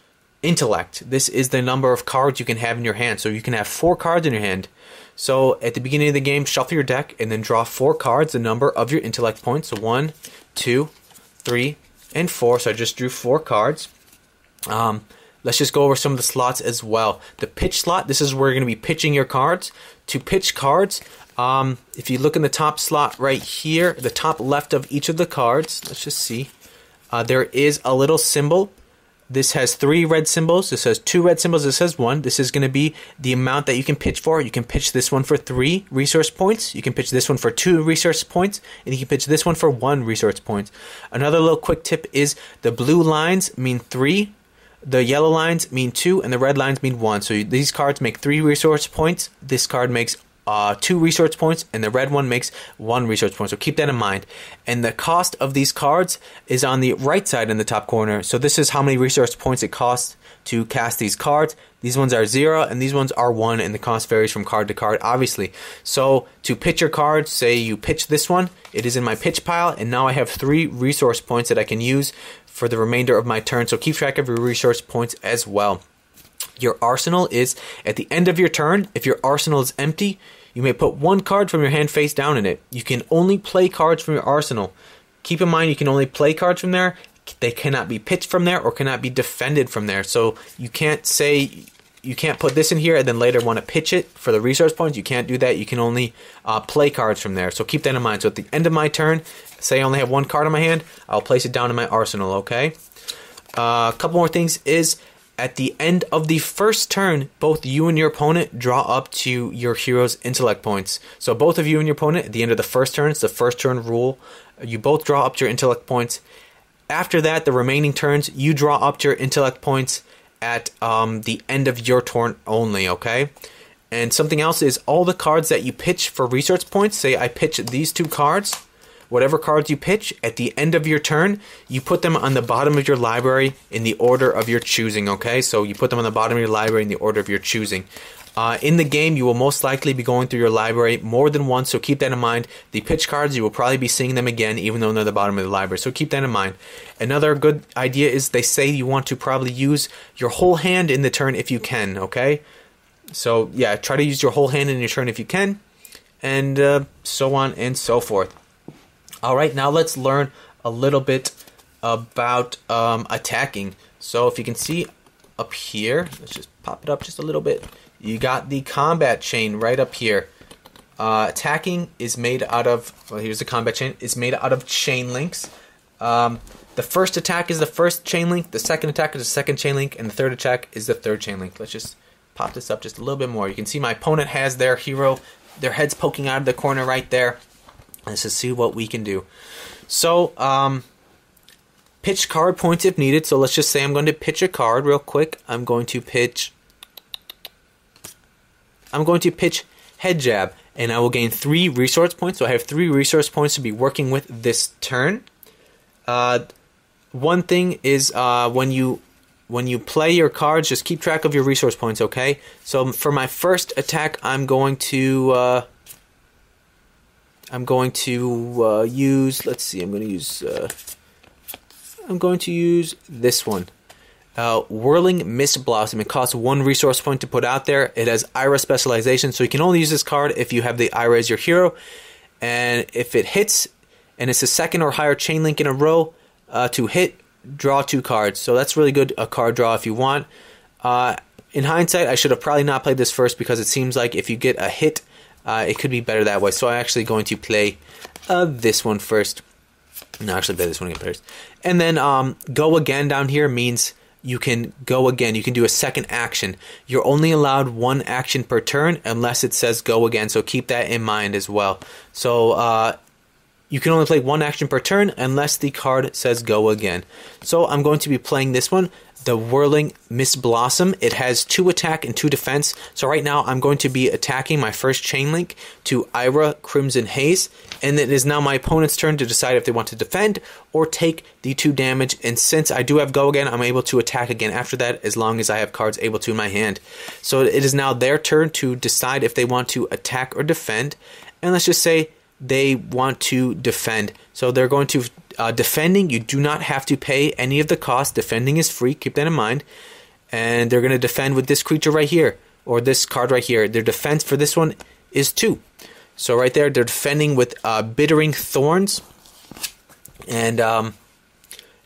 intellect. This is the number of cards you can have in your hand. So you can have 4 cards in your hand. So at the beginning of the game, shuffle your deck and then draw 4 cards, the number of your intellect points. So 1, 2, 3, and 4. So I just drew 4 cards. Let's just go over some of the slots as well. The pitch slot, this is where you're going to be pitching your cards. To pitch cards, if you look in the top slot right here, the top left of each of the cards, let's just see, there is a little symbol. This has 3 red symbols. This has 2 red symbols. This has 1. This is going to be the amount that you can pitch for. You can pitch this one for 3 resource points. You can pitch this one for 2 resource points. And you can pitch this one for 1 resource point. Another little quick tip is the blue lines mean 3. The yellow lines mean 2. And the red lines mean 1. So these cards make 3 resource points. This card makes 2 resource points, and the red one makes 1 resource point. So keep that in mind. And the cost of these cards is on the right side in the top corner. So this is how many resource points it costs to cast these cards. These ones are 0, and these ones are 1, and the cost varies from card to card, obviously. So to pitch your cards, say you pitch this one, it is in my pitch pile, and now I have 3 resource points that I can use for the remainder of my turn. So keep track of your resource points as well. Your arsenal is at the end of your turn. If your arsenal is empty, you may put 1 card from your hand face down in it. You can only play cards from your arsenal. Keep in mind, you can only play cards from there. They cannot be pitched from there or cannot be defended from there. So you can't say, you can't put this in here and then later want to pitch it for the resource points. You can't do that. You can only play cards from there. So keep that in mind. So at the end of my turn, say I only have 1 card in my hand, I'll place it down in my arsenal, okay? A couple more things is, at the end of the first turn, both you and your opponent draw up to your hero's intellect points. So both of you and your opponent, at the end of the first turn, it's the first turn rule, you both draw up to your intellect points. After that, the remaining turns, you draw up to your intellect points at the end of your turn only, okay? And something else is, all the cards that you pitch for resource points, say I pitch these 2 cards, whatever cards you pitch, at the end of your turn, you put them on the bottom of your library in the order of your choosing, okay? So you put them on the bottom of your library in the order of your choosing. In the game, you will most likely be going through your library more than once, so keep that in mind. The pitch cards, you will probably be seeing them again, even though they're at the bottom of the library, so keep that in mind. Another good idea is, they say you want to probably use your whole hand in the turn if you can, okay? So, yeah, try to use your whole hand in your turn if you can, and so on and so forth. Alright, now let's learn a little bit about attacking. So if you can see up here, let's just pop it up just a little bit. You got the combat chain right up here. Attacking is made out of, well, here's the combat chain, is made out of chain links. The first attack is the first chain link, the second attack is the second chain link, and the third attack is the third chain link. Let's just pop this up just a little bit more. You can see my opponent has their hero, their head's poking out of the corner right there. Let's just see what we can do. So, pitch card points if needed. So let's just say I'm going to pitch a card real quick. I'm going to pitch Head Jab, and I will gain 3 resource points. So I have 3 resource points to be working with this turn. One thing is when you play your cards, just keep track of your resource points, okay? So for my first attack, I'm going to use, let's see, I'm going to use this one. Whirling Mist Blossom. It costs 1 resource point to put out there. It has Ira specialization, so you can only use this card if you have the Ira as your hero. And if it hits, and it's the second or higher chain link in a row to hit, draw 2 cards. So that's really good, a card draw if you want. In hindsight, I should have probably not played this first, because it seems like if you get a hit, it could be better that way. So I'm actually going to play this one first. No, actually play this one again first. And then go again down here means you can go again. You can do a second action. You're only allowed 1 action per turn unless it says go again. So keep that in mind as well. So you can only play 1 action per turn unless the card says go again. So I'm going to be playing this one, the Whirling Mist Blossom. It has 2 attack and 2 defense. So right now I'm going to be attacking my first chain link to Ira Crimson Haze. And it is now my opponent's turn to decide if they want to defend or take the 2 damage. And since I do have go again, I'm able to attack again after that, as long as I have cards able to in my hand. So it is now their turn to decide if they want to attack or defend. And let's just say they want to defend. So they're going to defending. You do not have to pay any of the cost. Defending is free. Keep that in mind. and they're going to defend with this creature right here, or this card right here. Their defense for this one is 2. So right there, they're defending with Bittering Thorns. And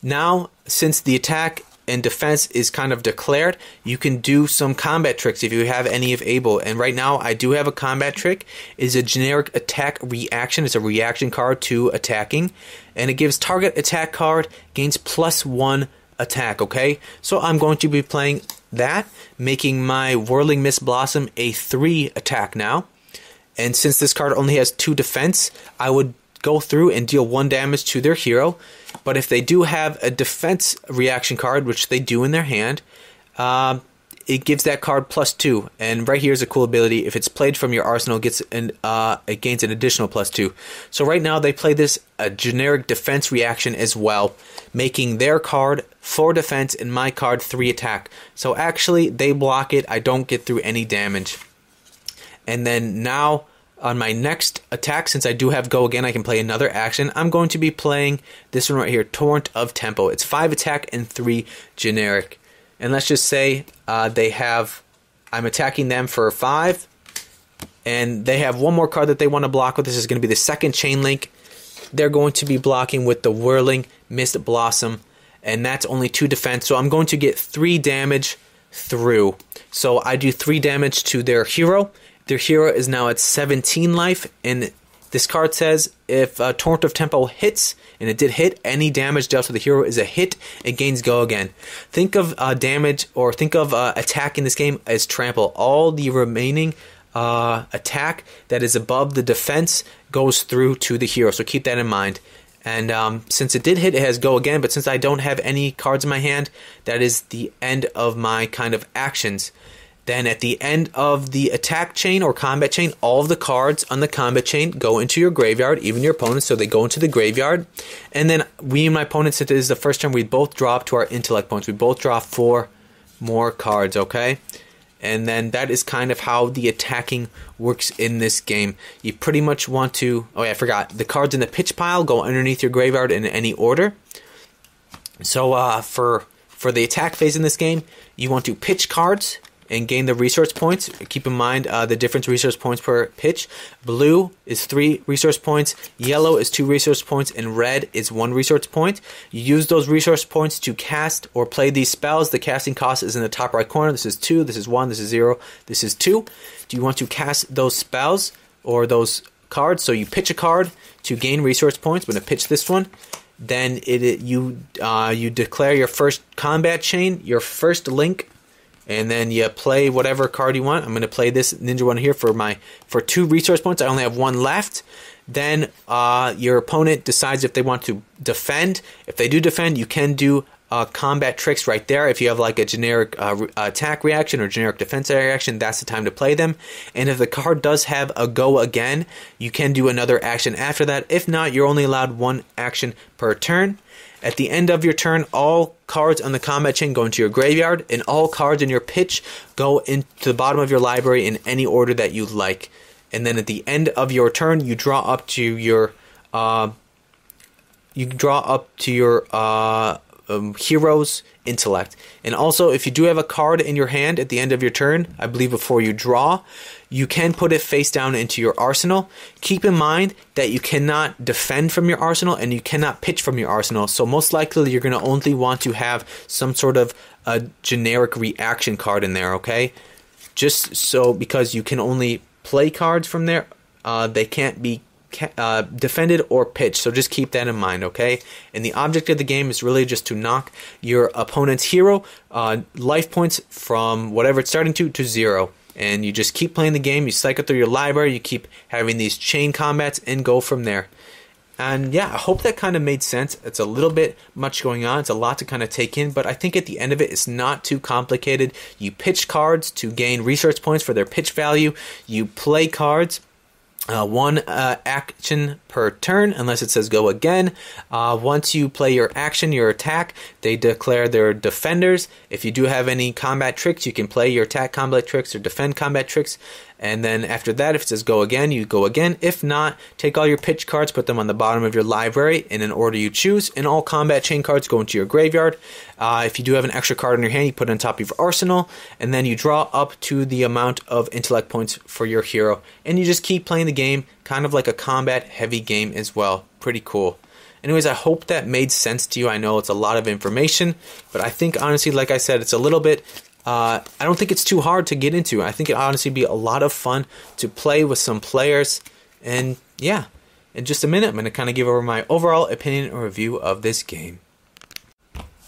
now, since the attack and defense is kind of declared, you can do some combat tricks if you have any available. And right now, I do have a combat trick. It's a generic attack reaction. It's a reaction card to attacking. And it gives target attack card gains +1 attack, okay? So I'm going to be playing that, making my Whirling Mist Blossom a 3 attack now. And since this card only has 2 defense, I would go through and deal 1 damage to their hero. But if they do have a defense reaction card, which they do in their hand, it gives that card +2. And right here is a cool ability. If it's played from your arsenal, it gains an additional +2. So right now they play this a generic defense reaction as well, making their card 4 defense and my card 3 attack. So actually they block it. I don't get through any damage. And then now on my next attack, since I do have Go Again, I can play another action. I'm going to be playing this one right here, Torrent of Tempo. It's 5 attack and 3 generic. And let's just say I'm attacking them for 5, and they have one more card that they want to block with. This is going to be the second Chain Link. They're going to be blocking with the Whirling Mist Blossom, and that's only 2 defense. So I'm going to get 3 damage through. So I do 3 damage to their hero. Their hero is now at 17 life, and this card says if Torrent of Tempo hits, and it did hit, any damage dealt to the hero is a hit, it gains Go Again. Think of damage, or think of attack in this game as trample. All the remaining attack that is above the defense goes through to the hero, so keep that in mind. And since it did hit, it has Go Again, but since I don't have any cards in my hand, that is the end of my kind of actions. Then at the end of the attack chain or combat chain, all of the cards on the combat chain go into your graveyard, even your opponents, so they go into the graveyard. And then we and my opponents, since it is the first turn, we both draw up to our intellect points. We both draw 4 more cards, okay? And then that is kind of how the attacking works in this game. You pretty much want to... Oh yeah, I forgot. The cards in the pitch pile go underneath your graveyard in any order. So for the attack phase in this game, you want to pitch cards and gain the resource points. Keep in mind the different resource points per pitch. Blue is 3 resource points, yellow is 2 resource points, and red is 1 resource point. You use those resource points to cast or play these spells. The casting cost is in the top right corner. This is 2, this is 1, this is 0, this is 2. Do you want to cast those spells or those cards? So you pitch a card to gain resource points. I'm going to pitch this one. Then you declare your first combat chain, your first link, and then you play whatever card you want. I'm going to play this ninja one here for 2 resource points. I only have 1 left. Then your opponent decides if they want to defend. If they do defend, you can do combat tricks right there. If you have like a generic attack reaction or generic defense reaction, that's the time to play them. And if the card does have a Go Again, you can do another action after that. If not, you're only allowed 1 action per turn. At the end of your turn, all cards on the combat chain go into your graveyard, and all cards in your pitch go into the bottom of your library in any order that you like. And then at the end of your turn, you draw up to your hero's intellect. And also, if you do have a card in your hand at the end of your turn, I believe before you draw, you can put it face down into your arsenal. Keep in mind that you cannot defend from your arsenal and you cannot pitch from your arsenal. So most likely you're going to only want to have some sort of a generic reaction card in there, okay? Just so, because you can only play cards from there, they can't be defended or pitched, so just keep that in mind, okay? And the object of the game is really just to knock your opponent's hero life points from whatever it's starting to 0. And you just keep playing the game, you cycle through your library, you keep having these chain combats, and go from there. And yeah, I hope that kind of made sense. It's a little bit much going on. It's a lot to kind of take in, but I think at the end of it, it's not too complicated. You pitch cards to gain resource points for their pitch value. You play cards. 1 action per turn, unless it says Go Again. Once you play your action, your attack, they declare their defenders. If you do have any combat tricks, you can play your attack combat tricks or defend combat tricks. And then after that, if it says Go Again, you go again. If not, take all your pitch cards, put them on the bottom of your library in an order you choose, and all combat chain cards go into your graveyard. If you do have an extra card in your hand, you put it on top of your arsenal, and then you draw up to the amount of intellect points for your hero, and you just keep playing the game, kind of like a combat-heavy game as well. Pretty cool. Anyways, I hope that made sense to you. I know it's a lot of information, but I think, honestly, like I said, it's a little bit... I don't think it's too hard to get into. I think it honestly be a lot of fun to play with some players, and yeah. In just a minute, I'm going to kind of give over my overall opinion or review of this game.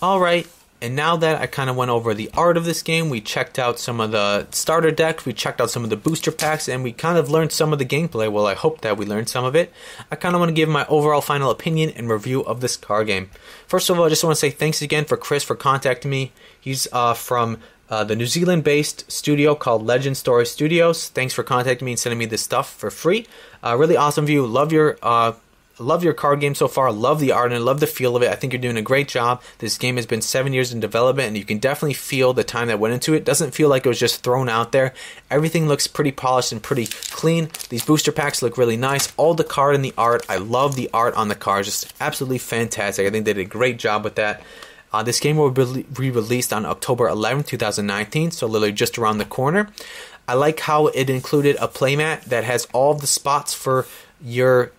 Alright, and now that I kind of went over the art of this game, we checked out some of the starter decks, we checked out some of the booster packs, and we kind of learned some of the gameplay. Well, I hope that we learned some of it. I kind of want to give my overall final opinion and review of this card game. First of all, I just want to say thanks again for Chris for contacting me. He's from the New Zealand-based studio called Legend Story Studios. Thanks for contacting me and sending me this stuff for free. Really awesome view. Love your card game so far. Love the art and I love the feel of it. I think you're doing a great job. This game has been 7 years in development, and you can definitely feel the time that went into it. Doesn't feel like it was just thrown out there. Everything looks pretty polished and pretty clean. These booster packs look really nice. All the card and the art. I love the art on the cards. Just absolutely fantastic. I think they did a great job with that. This game will be released on October 11th, 2019, so literally just around the corner. I like how it included a playmat that has all of the spots for your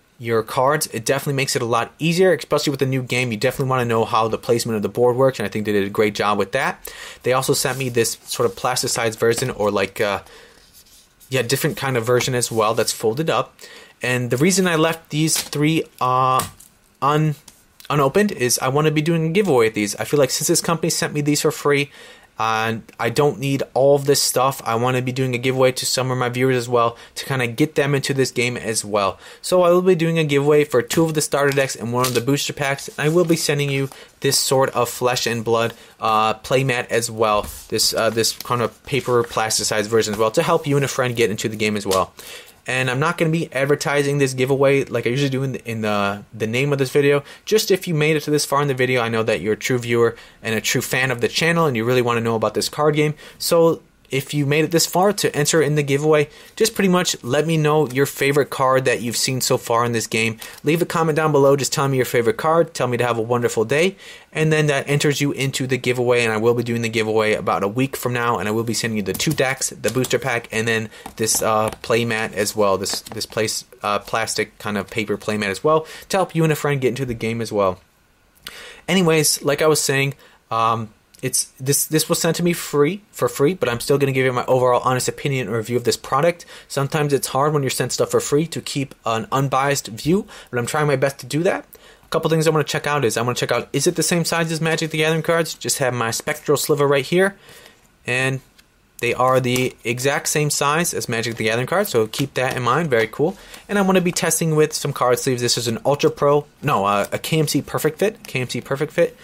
cards. It definitely makes it a lot easier, especially with the new game. You definitely want to know how the placement of the board works, and I think they did a great job with that. They also sent me this sort of plasticized version, or like, different kind of version as well that's folded up. And the reason I left these three unopened is I want to be doing a giveaway with these. I feel like since this company sent me these for free, and I don't need all of this stuff, I want to be doing a giveaway to some of my viewers as well to kind of get them into this game as well. So I will be doing a giveaway for 2 of the starter decks and 1 of the booster packs. I will be sending you this sort of Flesh and Blood playmat as well. This kind of paper plasticized version as well to help you and a friend get into the game as well. And I'm not going to be advertising this giveaway like I usually do in the name of this video. Just if you made it to this far in the video, I know that you're a true viewer and a true fan of the channel and you really want to know about this card game. So if you made it this far to enter in the giveaway, just pretty much let me know your favorite card that you've seen so far in this game. Leave a comment down below, just tell me your favorite card, tell me to have a wonderful day, and then that enters you into the giveaway, and I will be doing the giveaway about a week from now, and I will be sending you the 2 decks, the booster pack, and then this playmat as well, this plastic kind of paper playmat as well, to help you and a friend get into the game as well. Anyways, like I was saying, this was sent to me for free, but I'm still going to give you my overall honest opinion and review of this product. Sometimes it's hard when you're sent stuff for free to keep an unbiased view, but I'm trying my best to do that. A couple things I want to check out is is it the same size as Magic the Gathering cards? Just have my spectral sliver right here, and they are the exact same size as Magic the Gathering cards, so keep that in mind. Very cool. And I want to be testing with some card sleeves. This is an Ultra Pro, a KMC Perfect Fit.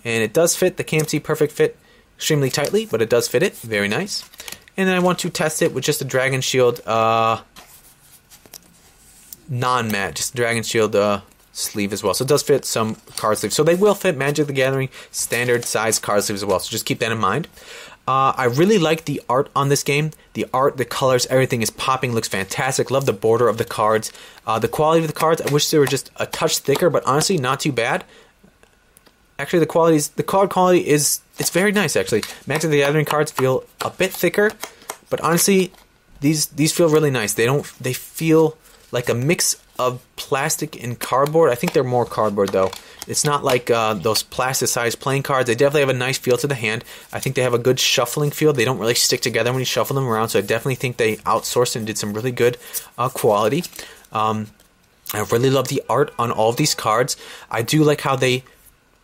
And it does fit the KMC Perfect Fit extremely tightly, but it does fit it. Very nice. And then I want to test it with just a Dragon Shield non-matte, just a Dragon Shield sleeve as well. So it does fit some card sleeves. So they will fit Magic the Gathering standard size card sleeves as well. So just keep that in mind. I really like the art on this game. The art, the colors, everything is popping, looks fantastic. Love the border of the cards. The quality of the cards, I wish they were just a touch thicker, but honestly, not too bad. Actually, the card quality it's very nice, actually. Magic the Gathering cards feel a bit thicker, but honestly, these feel really nice. They feel like a mix of plastic and cardboard. I think they're more cardboard, though. It's not like those plasticized playing cards. They definitely have a nice feel to the hand. I think they have a good shuffling feel. They don't really stick together when you shuffle them around, so I definitely think they outsourced and did some really good quality. I really love the art on all of these cards. I do like how they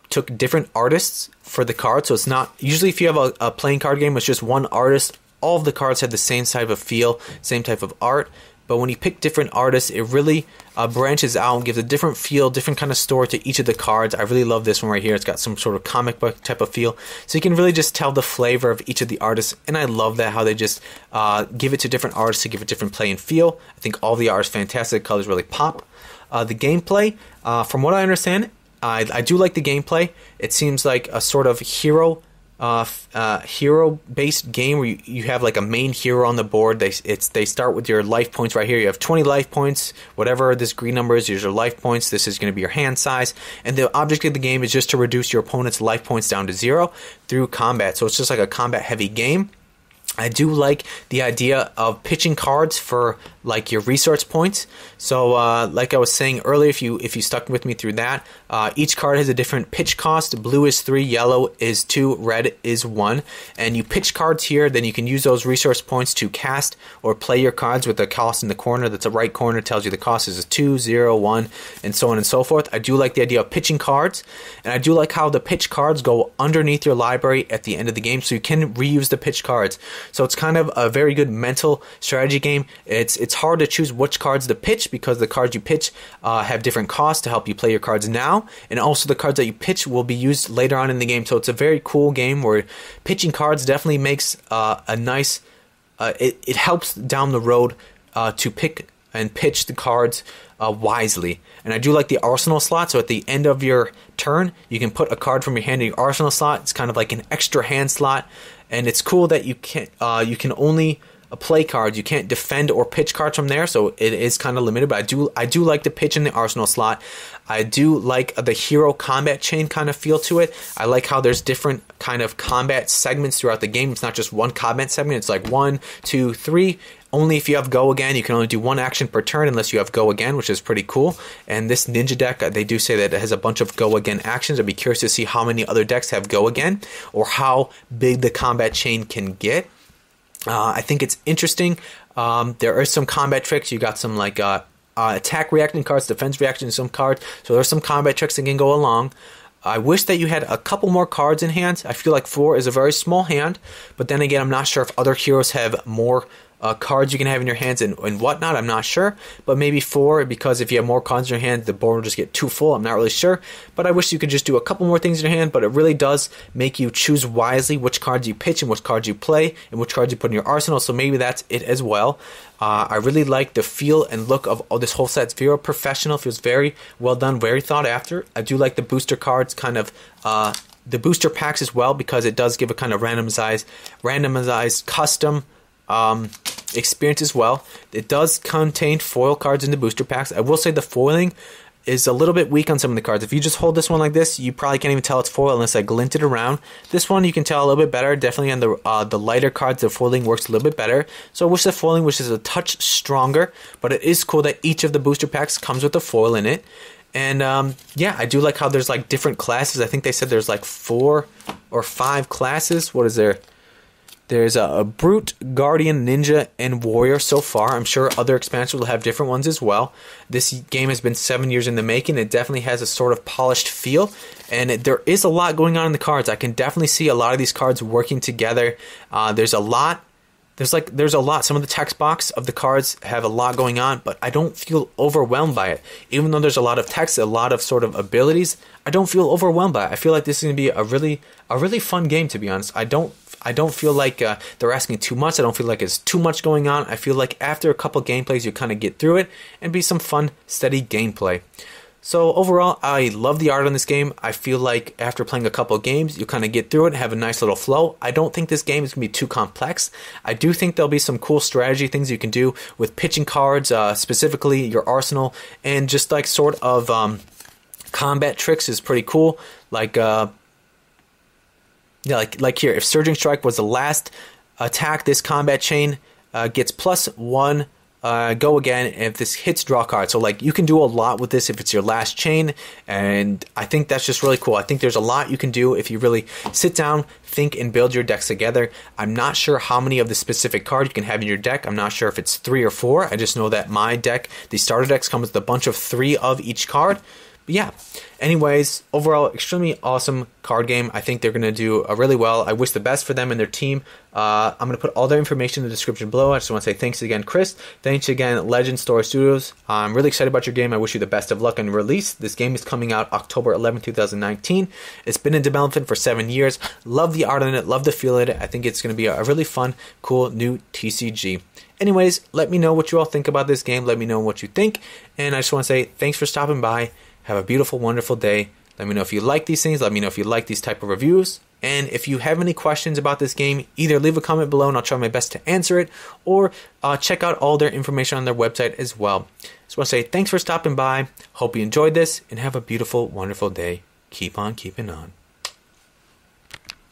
took different artists for the cards, so it's not usually if you have a playing card game with just one artist, all of the cards have the same type of feel, same type of art. But when you pick different artists, it really branches out and gives a different feel, different kind of story to each of the cards. I really love this one right here. It's got some sort of comic book type of feel, so you can really just tell the flavor of each of the artists. And I love that how they just give it to different artists to give it different play and feel. I think all the art is fantastic. Colors really pop. The gameplay, from what I understand, I do like the gameplay. It seems like a sort of hero hero-based game where you have like a main hero on the board. They start with your life points right here. You have 20 life points. Whatever this green number is your life points. This is going to be your hand size. And the object of the game is just to reduce your opponent's life points down to 0 through combat. So it's just like a combat-heavy game. I do like the idea of pitching cards for like your resource points. So like I was saying earlier, if you stuck with me through that, each card has a different pitch cost. Blue is 3, yellow is 2, red is 1. And you pitch cards here, then you can use those resource points to cast or play your cards with the cost in the corner. That's the right corner, tells you the cost is a 2, 0, 1, and so on and so forth. I do like the idea of pitching cards, and I do like how the pitch cards go underneath your library at the end of the game, so you can reuse the pitch cards. So it's kind of a very good mental strategy game. It's hard to choose which cards to pitch because the cards you pitch have different costs to help you play your cards now, and also the cards that you pitch will be used later on in the game. So it's a very cool game where pitching cards definitely makes a nice. It helps down the road to pick and pitch the cards wisely. And I do like the arsenal slot. So at the end of your turn, you can put a card from your hand in your arsenal slot. It's kind of like an extra hand slot. And it's cool that you can only play cards. You can't defend or pitch cards from there, so it is kind of limited. But I do like the pitch in the arsenal slot. I do like the hero combat chain kind of feel to it. I like how there's different kind of combat segments throughout the game. It's not just one combat segment. It's like 1, 2, 3. Only if you have Go Again. You can only do one action per turn unless you have Go Again, which is pretty cool. And this Ninja deck, they do say that it has a bunch of Go Again actions. I'd be curious to see how many other decks have Go Again or how big the combat chain can get. I think it's interesting. There are some combat tricks. You got some like attack reacting cards, defense reaction, some cards. So there's some combat tricks that can go along. I wish that you had a couple more cards in hand. I feel like 4 is a very small hand, but then again, I'm not sure if other heroes have more cards you can have in your hands and whatnot. I'm not sure, but maybe 4, because if you have more cards in your hand, the board will just get too full. I'm not really sure, but I wish you could just do a couple more things in your hand. But it really does make you choose wisely which cards you pitch and which cards you play and which cards you put in your arsenal. So maybe that's it as well. I really like the feel and look of this whole set. It's very professional, feels very well done, very thought after. I do like the booster cards, kind of the booster packs as well, because it does give a kind of randomized custom experience as well. It does contain foil cards in the booster packs. I will say the foiling is a little bit weak on some of the cards. If you just hold this one like this, you probably can't even tell it's foil unless I glint it around. This one you can tell a little bit better. Definitely on the lighter cards, the foiling works a little bit better. So I wish the foiling was just a touch stronger, but it is cool that each of the booster packs comes with a foil in it. And yeah, I do like how there's like different classes. I think they said there's like 4 or 5 classes. What is there? There's a Brute, Guardian, Ninja, and Warrior so far. I'm sure other expansions will have different ones as well. This game has been 7 years in the making. It definitely has a sort of polished feel, and there is a lot going on in the cards. I can definitely see a lot of these cards working together. There's a lot. There's a lot. Some of the text box of the cards have a lot going on, but I don't feel overwhelmed by it. Even though there's a lot of text, a lot of sort of abilities, I don't feel overwhelmed by it. I feel like this is going to be a really fun game, to be honest. I don't feel like they're asking too much. I don't feel like it's too much going on. I feel like after a couple gameplays, you kind of get through it and be some fun, steady gameplay. So overall, I love the art on this game. I feel like after playing a couple of games, you kind of get through it and have a nice little flow. I don't think this game is going to be too complex. I do think there'll be some cool strategy things you can do with pitching cards, specifically your arsenal, and just like sort of combat tricks is pretty cool. Like yeah, like here, if Surging Strike was the last attack, this combat chain gets +1. Go again, and if this hits, draw a card. So like you can do a lot with this if it's your last chain, and I think that's just really cool. I think there's a lot you can do if you really sit down, think, and build your decks together. I'm not sure how many of the specific cards you can have in your deck. I'm not sure if it's 3 or 4. I just know that my deck, the starter decks, come with a bunch of 3 of each card. But yeah, anyways, overall, extremely awesome card game. I think they're going to do really well. I wish the best for them and their team. I'm going to put all their information in the description below. I just want to say thanks again, Chris. Thanks again, Legend Story Studios. I'm really excited about your game. I wish you the best of luck on release. This game is coming out October 11, 2019. It's been in development for 7 years. Love the art on it. Love the feel of it. I think it's going to be a really fun, cool, new TCG. Anyways, let me know what you all think about this game. Let me know what you think. And I just want to say thanks for stopping by. Have a beautiful, wonderful day. Let me know if you like these things. Let me know if you like these type of reviews. And if you have any questions about this game, either leave a comment below and I'll try my best to answer it, or check out all their information on their website as well. So I want to say thanks for stopping by. Hope you enjoyed this and have a beautiful, wonderful day. Keep on keeping on.